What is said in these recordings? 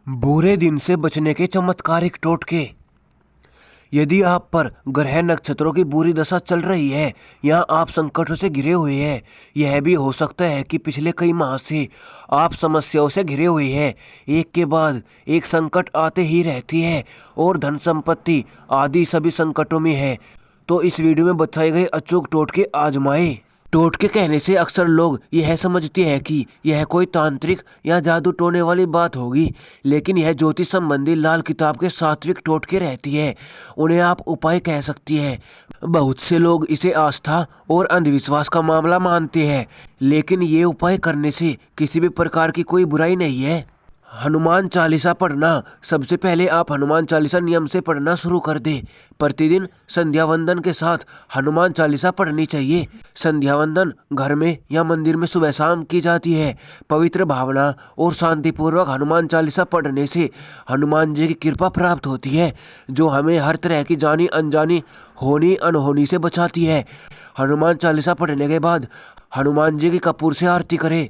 बुरे दिन से बचने के चमत्कारिक टोटके। यदि आप पर ग्रह नक्षत्रों की बुरी दशा चल रही है या आप संकटों से घिरे हुए हैं, यह भी हो सकता है कि पिछले कई माह से आप समस्याओं से घिरे हुए हैं। एक के बाद एक संकट आते ही रहती है और धन संपत्ति आदि सभी संकटों में है। तो इस वीडियो में बताए गए अचूक टोटके आजमाएं। टोटके कहने से अक्सर लोग यह समझते हैं कि यह कोई तांत्रिक या जादू टोने वाली बात होगी, लेकिन यह ज्योतिष संबंधी लाल किताब के सात्विक टोटके रहती है। उन्हें आप उपाय कह सकती है। बहुत से लोग इसे आस्था और अंधविश्वास का मामला मानते हैं, लेकिन ये उपाय करने से किसी भी प्रकार की कोई बुराई नहीं है। हनुमान चालीसा पढ़ना। सबसे पहले आप हनुमान चालीसा नियम से पढ़ना शुरू कर दें। प्रतिदिन संध्या वंदन के साथ हनुमान चालीसा पढ़नी चाहिए। संध्या वंदन घर में या मंदिर में सुबह शाम की जाती है। पवित्र भावना और शांतिपूर्वक हनुमान चालीसा पढ़ने से हनुमान जी की कृपा प्राप्त होती है, जो हमें हर तरह की जानी अनजानी होनी अनहोनी से बचाती है। हनुमान चालीसा पढ़ने के बाद हनुमान जी की कपूर से आरती करें।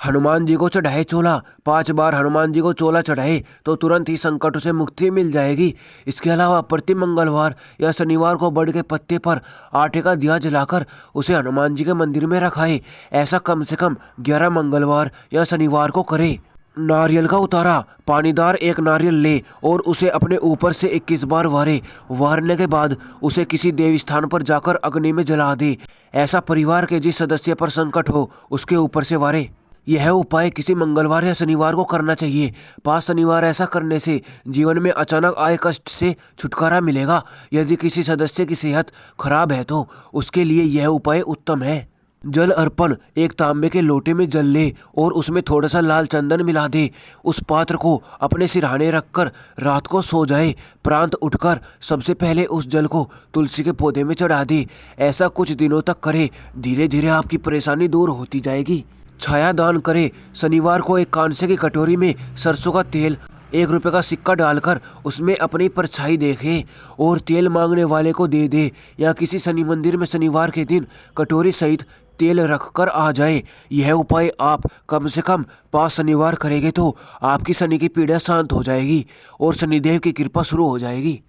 हनुमान जी को चढ़ाए चोला। 5 बार हनुमान जी को चोला चढ़ाए तो तुरंत ही संकटों से मुक्ति मिल जाएगी। इसके अलावा प्रति मंगलवार या शनिवार को बड़ के पत्ते पर आटे का दिया जलाकर उसे हनुमान जी के मंदिर में रखाए। ऐसा कम से कम 11 मंगलवार या शनिवार को करें। नारियल का उतारा। पानीदार एक नारियल ले और उसे अपने ऊपर से 21 बार वारे। वारने के बाद उसे किसी देवी स्थान पर जाकर अग्नि में जला दे। ऐसा परिवार के जिस सदस्य पर संकट हो उसके ऊपर से वारे। यह उपाय किसी मंगलवार या शनिवार को करना चाहिए। 5 शनिवार ऐसा करने से जीवन में अचानक आए कष्ट से छुटकारा मिलेगा। यदि किसी सदस्य की सेहत खराब है तो उसके लिए यह उपाय उत्तम है। जल अर्पण। एक तांबे के लोटे में जल ले और उसमें थोड़ा सा लाल चंदन मिला दे। उस पात्र को अपने सिरहाने रखकर रात को सो जाए। प्रांत उठकर सबसे पहले उस जल को तुलसी के पौधे में चढ़ा दे। ऐसा कुछ दिनों तक करे। धीरे धीरे आपकी परेशानी दूर होती जाएगी। छाया दान करे। शनिवार को एक कांसे की कटोरी में सरसों का तेल, 1 रुपये का सिक्का डालकर उसमें अपनी परछाई देखे और तेल मांगने वाले को दे दे, या किसी शनि मंदिर में शनिवार के दिन कटोरी सहित तेल रखकर आ जाए। यह उपाय आप कम से कम 5 शनिवार करेंगे तो आपकी शनि की पीड़ा शांत हो जाएगी और शनिदेव की कृपा शुरू हो जाएगी।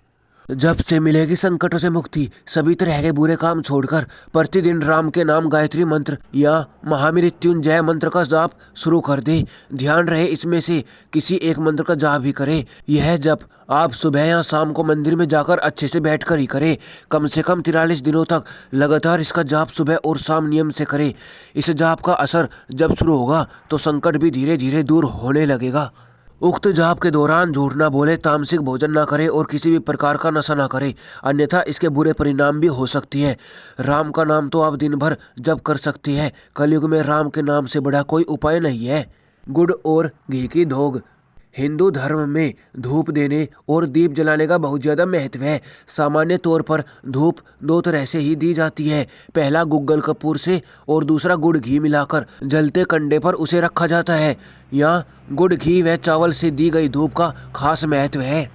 जब से मिलेगी संकटों से मुक्ति। सभी तरह के बुरे काम छोड़कर प्रतिदिन राम के नाम गायत्री मंत्र या महामृत्युंजय मंत्र का जाप शुरू कर दे। ध्यान रहे इसमें से किसी एक मंत्र का जाप ही करें। यह जप आप सुबह या शाम को मंदिर में जाकर अच्छे से बैठकर ही करें। कम से कम 43 दिनों तक लगातार इसका जाप सुबह और शाम नियम से करें। इस जाप का असर जब शुरू होगा तो संकट भी धीरे धीरे दूर होने लगेगा। उक्त जाप के दौरान झूठ ना बोले, तामसिक भोजन ना करे और किसी भी प्रकार का नशा ना करे, अन्यथा इसके बुरे परिणाम भी हो सकती है। राम का नाम तो आप दिन भर जप कर सकती है। कलयुग में राम के नाम से बड़ा कोई उपाय नहीं है। गुड़ और घी की धोग। हिंदू धर्म में धूप देने और दीप जलाने का बहुत ज़्यादा महत्व है। सामान्य तौर पर धूप 2 तरह से ही दी जाती है। पहला गुग्गल कपूर से और दूसरा गुड़ घी मिलाकर जलते कंडे पर उसे रखा जाता है। यहाँ गुड़ घी व चावल से दी गई धूप का खास महत्व है।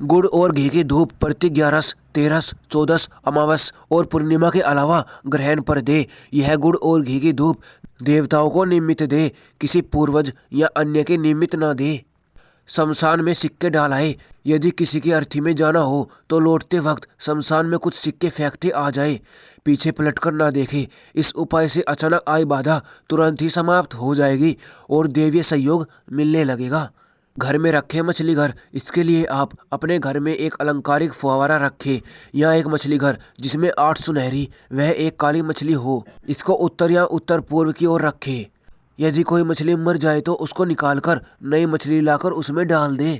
गुड़ और घी की धूप प्रति 11, 13, 14 अमावस और पूर्णिमा के अलावा ग्रहण पर दे। यह गुड़ और घी की धूप देवताओं को निमित्त दे, किसी पूर्वज या अन्य के निमित्त न दे। शमशान में सिक्के डालाए। यदि किसी की अर्थी में जाना हो तो लौटते वक्त शमशान में कुछ सिक्के फेंकते आ जाए, पीछे पलटकर ना देखे। इस उपाय से अचानक आई बाधा तुरंत ही समाप्त हो जाएगी और देवीय सहयोग मिलने लगेगा। घर में रखें मछली घर। इसके लिए आप अपने घर में एक अलंकारिक फुवारा रखें या एक मछली घर जिसमें 8 सुनहरी वह 1 काली मछली हो। इसको उत्तर या उत्तर पूर्व की ओर रखें। यदि कोई मछली मर जाए तो उसको निकालकर नई मछली लाकर उसमें डाल दें।